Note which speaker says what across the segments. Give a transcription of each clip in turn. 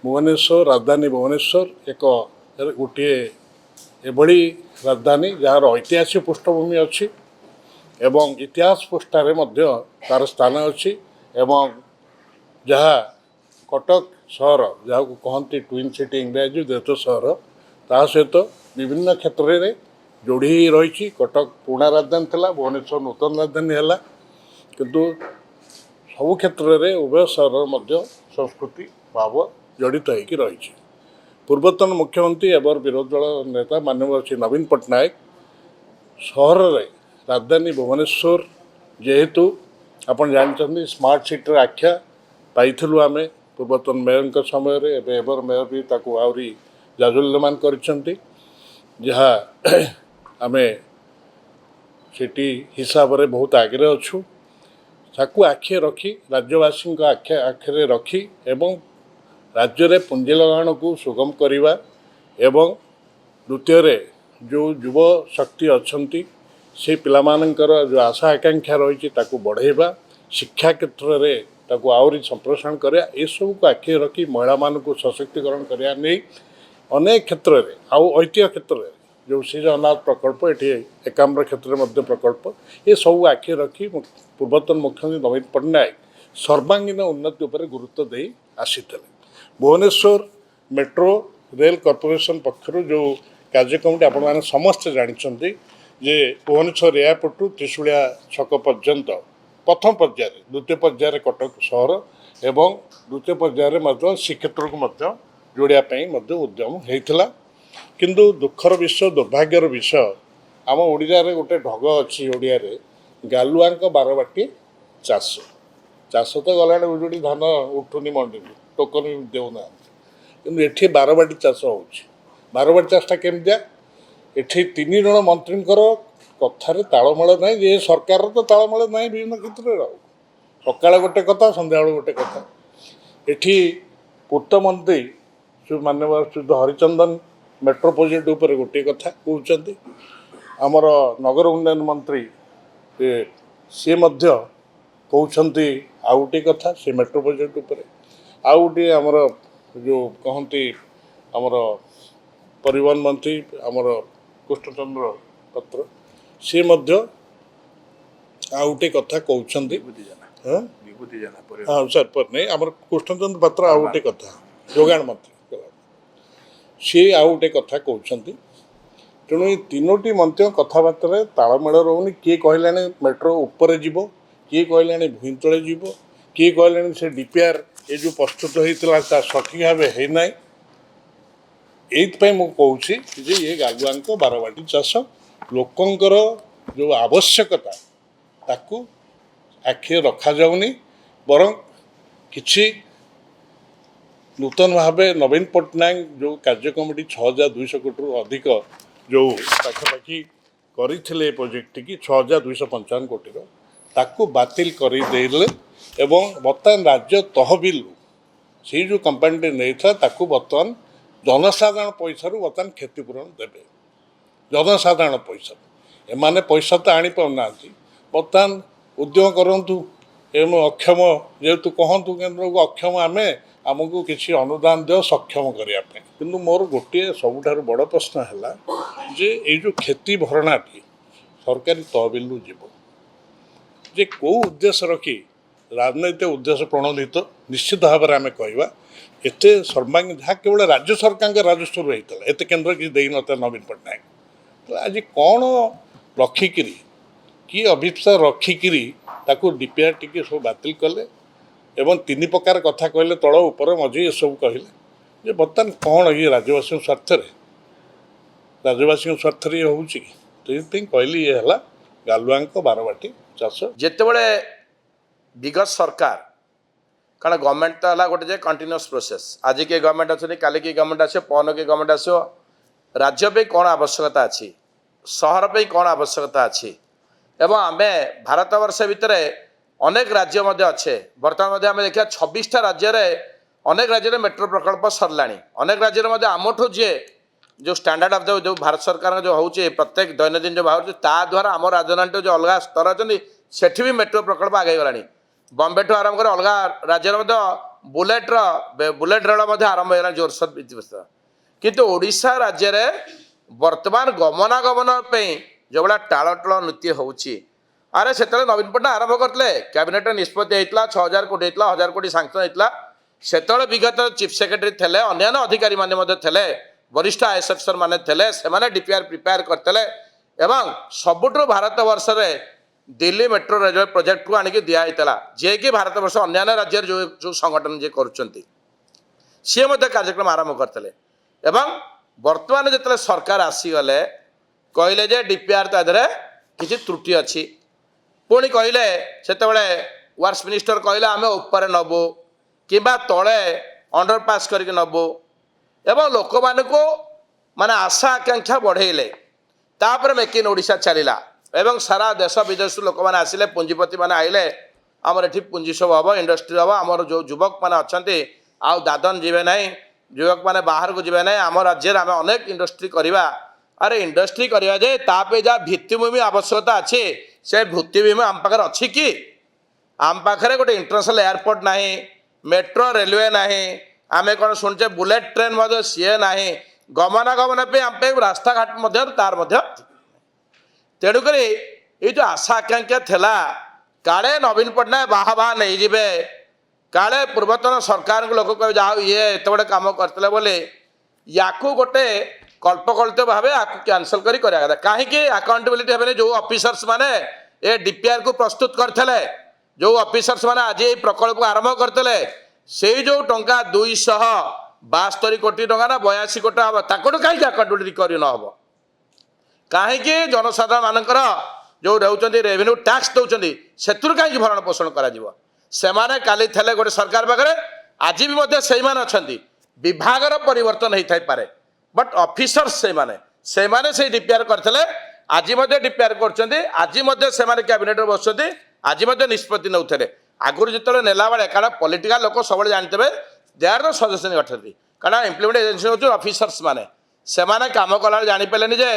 Speaker 1: भुवनेश्वर राजधानी भुवनेश्वर एक गोटे एभली राजधानी जार ऐतिहासिक पृष्ठभूमि अच्छी एवं इतिहास पृष्ठारे मध्य तार स्थान अच्छी एवं जहाँ कटक सहर जहाँ को कहती ट्विन सिटी इंग्राजी द्वैत सहर ता सहित विभिन्न क्षेत्र में जोड़ी रही कटक पुराना राजधानी थी भुवनेश्वर नूतन राजधानी है किंतु सबु क्षेत्र में उभय सहर मध्य संस्कृति भाव जड़ित होकर रही पूर्वतन मुख्यमंत्री एवं विरोधी दल नेता माननीय श्री नवीन पट्टनायक सहर में राजधानी भुवनेश्वर जेहेतु आपण जानते स्मार्ट सिटी आख्या पाइलु आम पूर्वतन मेयर समय एवर मेयर भी ताकू आहरी जाजुल्यमान कर जहाँ आम सिटी हिसाब से बहुत आगे अच्छू ताकू आखे रखी राज्यवासी आखे रखी एवं राज्य में पुंजी लगाण को सुगम करवा एवं द्वितीय जो युव शक्ति अच्छी से पिलामानंकर जो आशा आकांक्षा रही बढ़ेवा शिक्षा क्षेत्र में ताकू आहरी संप्रसारण करा ये सब को आखे रखी महिला मान को सशक्तिकरण करने नहीं अनेक क्षेत्र में आउ ऐतिह्य क्षेत्र में जो श्री जगन्नाथ प्रकल्प ये एकाम्र क्षेत्र में प्रकल्प ये सब आखे रखी पूर्वतन मुख्यमंत्री नवीन पट्टनायक सर्वांगीन उन्नति उपर गुरुत्व दे आसी भुवनेश्वर मेट्रो रेल कॉर्पोरेशन पक्षर जो कार्यक्रम आपण मैंने समस्ते जानते जे भुवनेश्वर एयरपोर्ट त्रिशूलिया छक पर्यंत प्रथम पर्यायर द्वितीय पर्यायर कटक सहर एवं द्वितीय पर्यायर श्रीक्षेत्र को जोड़ापी उद्यम होता किंतु दुखर विषय दुर्भाग्यर विषय आम ओडिया रे गोटे ढग अच्छी ओडिया रे गालुआ बारबाटी चाष चाष तो गला उजुड़ी धान उठुनी मंडी टोकन भी देना कि एठी बारबाटी चाष हो बारबाटी चाषटा केमतिया एठी तीन जन मंत्री कथार तालमेल ना ये सरकार तो तालमेल ना विभिन्न क्षेत्र में सकाल गोटे कथा सन्ध्या गोटे कथा एठी पूर्त मंत्री श्री माननीय शुद्ध हरिचंदन मेट्रो प्रोजेक्ट उपर गोटे कथा कहते आमर नगर उन्नयन मंत्री सी कहते आउ गोटे कथा से मेट्रो प्रोजेक्ट उपर आउ गोटे आमर जो कहती आमर परिवहन मंत्री आमर कृष्णचंद्र पत्र सी आउ गोटे कथा कहते हाँ सर पर नहीं आमर कृष्णचंद्र पत्र आउ गोटे कथा जोगाण मंत्री सी आउ गोटे कथा कहते तेणु ये तीनोटी मंत्री कथबार्ता तालमेल रोनी किए कहला मेट्रो उपर जीव किए कहला भूई तले जीव किए कहला से डीपीआर ये जो प्रस्तुत होता सठिक भाव होना ये मुझे ये गालुआ बारबाटी चाष लोकंर जो आवश्यकता ताकू आखि रखा जाऊनी बरं किछि नूतन भाव नवीन पट्टनायक जो कार्यक्रम 6200 कोटी अधिक जो पाखापाखि करते प्रोजेक्ट की 6255 कोटी ताकू बातिल करदेले एवं बर्तमान राज्य तहबिल से जो कंपानी नहीं था ताकू बर्तमान जनसाधारण पैसा बर्तमान क्षतिपूरण देवे जनसाधारण पैसा एमाने पैसा तो आनी पाना बर्तमान उद्यम करूँ एवं अक्षम जेहेतु कहतु केन्द्र को अक्षम आमे आमको किसी अनुदान दे सक्षम करने किंतु मोर गोटे सबुठार बड़ प्रश्न है जे ये जो क्षति भरणाटी सरकारी तहबिल जीव जे कौ उद्देश्य रखी राजनैतिक उद्देश्य प्रणोदित निश्चित भाव में आम कहवा एत सर्वांगीन जहाँ केवल राज्य सरकार राजस्व होता एत केन्द्र किसी दे ना नवीन पट्टनायक तो आज कौन रखिकी कि अभिप्सा रखिकी ताकू डीपीआर टी सब बातिल कले एवं तीन प्रकार कथा कहले तल ऊपर मझी ये सब कहले जे बर्तमान कौन ये राज्यवासी स्वार्थ राज्यवासी स्वार्थ ये हूँ तो ये कहली ये है गालुआ बारबाटी चाष
Speaker 2: जितेबले विगत सरकार कारण गवर्नमेंट तो है गोटे कंटिन्यूअस प्रोसेस आज के गवर्नमेंट अच्छे काली की गवर्नमेंट आसो पवन की गवर्नमेंट आसो राज्य पे कौन आवश्यकता अच्छी सहर पे कौन आवश्यकता अच्छी एवं आम भारत वर्ष भितर अनेक राज्य अच्छे बर्तमान आम देखा 26टा राज्य अनेक राज्य मेट्रो प्रकल्प सरला अनेक राज्य आमठू जी जो स्टैंडर्ड ऑफ द जो भारत सरकार जो हूँ प्रत्येक दैनंदिन जो बाहर द्वारा आम राजधानी जो अलग स्तर अच्छी सेठी भी मेट्रो प्रकल्प आगे गलानी बॉम्बे ठू आरंभ कर अलग राज्य बुलेट रेल आरंभ होगा जोरसोर व्यवस्था किंतु ओडिशा राज्य रे वर्तमान गमनागमन जो भाया टाल टाल नृत्य होउची अरे से नवीन पट्टनायक आरंभ करते कैबिनेट निष्पत्ति होता 6000 कोटी होता 1000 कोटी सांक्शन होता से विगत चीफ सेक्रेटरी थे अन्य अधिकारी थे वरिष्ठ आईएएस अफिसर मैंने थे से डीपीआर प्रिपेयर करते एवं सबुठ भारत वर्ष रे दिल्ली मेट्रो रेलवे प्रोजेक्ट को आनिक दिखाई जे कि भारत वर्ष अन्य राज्य जो जो संगठन जे करुँच सी कार्यक्रम आरंभ करते वर्तमान जो सरकार आसीगले कहले जे डीपीआर तादे किसी त्रुटि अच्छी पुणी कहले से वर्क्स मिनिस्टर कहले आम ऊपर नबू कि तले अंडरपास करके नबू एवं लोक को माने आशा आकांक्षा बढ़ेले तापर मेक इन ओडिशा चलला एवं सारा देश विदेश लोक मैंने आसिले पुंजीपति मैंने आइले आमर एठी पुंजी सब हम इंडस्ट्री हम आमर जो युवक मैंने अच्छा आउ दादन जीवे ना युवक मैंने बाहर को जीवे ना आम राज्य आम अनेक इंडस्ट्री करवा अरे इंडस्ट्री करवा जे तापे जहाँ भित्तिभूमि आवश्यकता अच्छे से भित्तिभूमि आम पाखे अच्छी कि आम पाखे गोटे इंटरनेशनल एयरपोर्ट ना मेट्रो रेलवे ना आम कौन शुणे बुलेट ट्रेन सी ना गमनागमन पे आम पे रास्ता घाट तार तेणुक ये जो आशा आकांक्षा थेला काले नवीन पट्टनायक बाहा बाहा नहीं जीवे काले पूर्वतन सरकार लोक कह जा ये एत बड़े कम करते बोले या गोटे कल्पकल्पित भाव कैनसल करा कहीं अकाउंटेबिलिटी हे जो ऑफिसर्स माने ए डीपीआर को प्रस्तुत करते जो ऑफिसर्स माने आज ये प्रकल्प को आरंभ करते से जो टंका 272 कोटी टंका ना 82 कोटी हम ताकू कहीं अकाउंटेबिलिटी रिकवरी न हम कहीं जनसाधारण मानकर जो रोचे रेवेन्यू टैक्स दौरान से कहीं भरण पोषण कर काली थे गोटे सरकार पाखे आज भी से अच्छा विभागर परिवर्तन होता पारे बट ऑफिसर्स से डीपीआर करते आज डीपीआर कर कैबिनेट बस आज निष्पत्ति नौते आगुरी जो नेला बेले कारण पॉलिटिकल लोक सब जानते they are the suggestion authority कारण इम्प्लीमेंट एजेंसी हूँ ऑफिसर्स माने से कम कला जापारे जे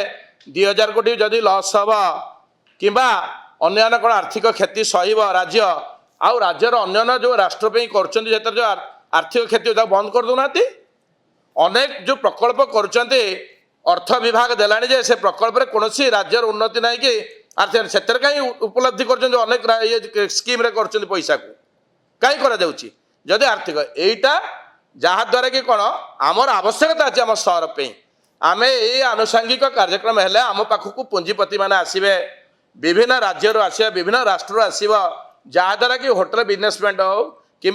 Speaker 2: 2000 कोटी जदि लस हम कि अन्य कौन आर्थिक क्षति सह राज्य आउ राज्यर अन्य जो राष्ट्रपति कर आर्थिक क्षति बंद कर दूना अनेक जो प्रकल्प कर अर्थ विभाग देलानी जे से प्रकल्प रे कौन राज्यर उन्नति ना कि आर्थिक से कहीं उपलब्धि कर अनेक ये स्कीम रे कर पैसा को कहीं करा आर्थिक यहीटा जहाद्वारा कि कौन आमर आवश्यकता अच्छे आम सहर पे आम ये आनुषंगिक कार्यक्रम हेले आम पाखक पुंजीपति मैंने आसवे विभिन्न राज्य आसवे विभिन्न राष्ट्र आसव जहाद्वारा कि होटेल बिजनेसमेंट हो कि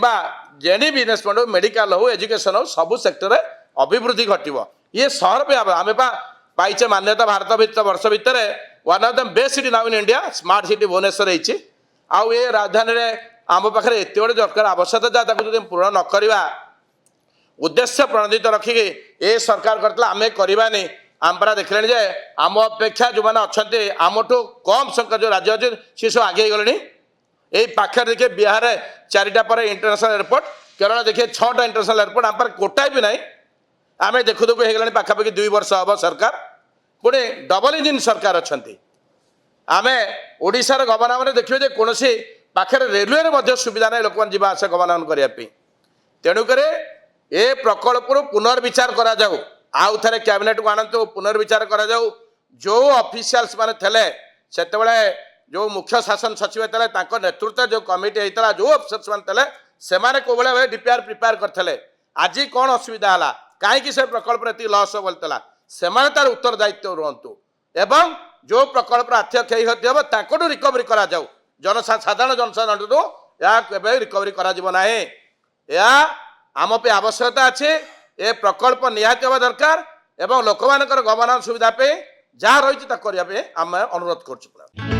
Speaker 2: जेनी बिजनेसमेंट हो मेडिकल हो एजुकेशन हो सबू सेक्टर में अभिवृद्धि घटव ये सहर पे आम पाइचे मान्यता भारत वर्ष भितर one of the best city now in India smart city Bhubaneswar होती आउ ये राजधानी में आम पाखे एत बड़े दरकार आवश्यकता जहाँ पूर्ण न करवा उद्देश्य प्रणोदित रखिकी ये सरकार करता आम करवानी आम परा देखले जे आम अपेक्षा जो मैंने अच्छा आमठू कम संख्या जो राज्य अच्छे सी सब आगे गले यही पाखे देखिए बिहार में 4टा पर इंटरनेशनल एयरपोर्ट केरल देखिए 6टा इंटरनेशनल एयरपोर्ट आम पर कोटाए भी ना आम देखु देखु हो पाखापाखि 2 वर्ष हम सरकार पुणे डबल इंजिन सरकार अच्छा आम ओडार गमनागमन देखिए कौन पाखे रेलवे सुविधा ना लोक जा आसा गमनागमन करने तेणुक ए प्रकल्प पुनर्विचार करा जाऊ आउ थे कैबिनेट को आणतु पुनर्विचार करा जाऊ जो ऑफिशियल्स माने थे से जो मुख्य शासन सचिव थे नेतृत्व जो कमिटी होता जो अफिसर्स मैंने से कौ भाई डीपीआर प्रिपेयर करते आज कौन असुविधा है कहीं से प्रकल्प लस बोलता से तार उत्तरदायित्व रुहतु एवं जो प्रकल्प आर्थिक क्षति हम ताकू रिकवरी करा जाऊ साधारण जनसाधारण रिकवरी करा आम पे आवश्यकता अच्छे ए प्रकल्प निहाती हवा दरकार एवं लोक मान गमनागमन सुविधा पे जहाँ रही आम अनुरोध कर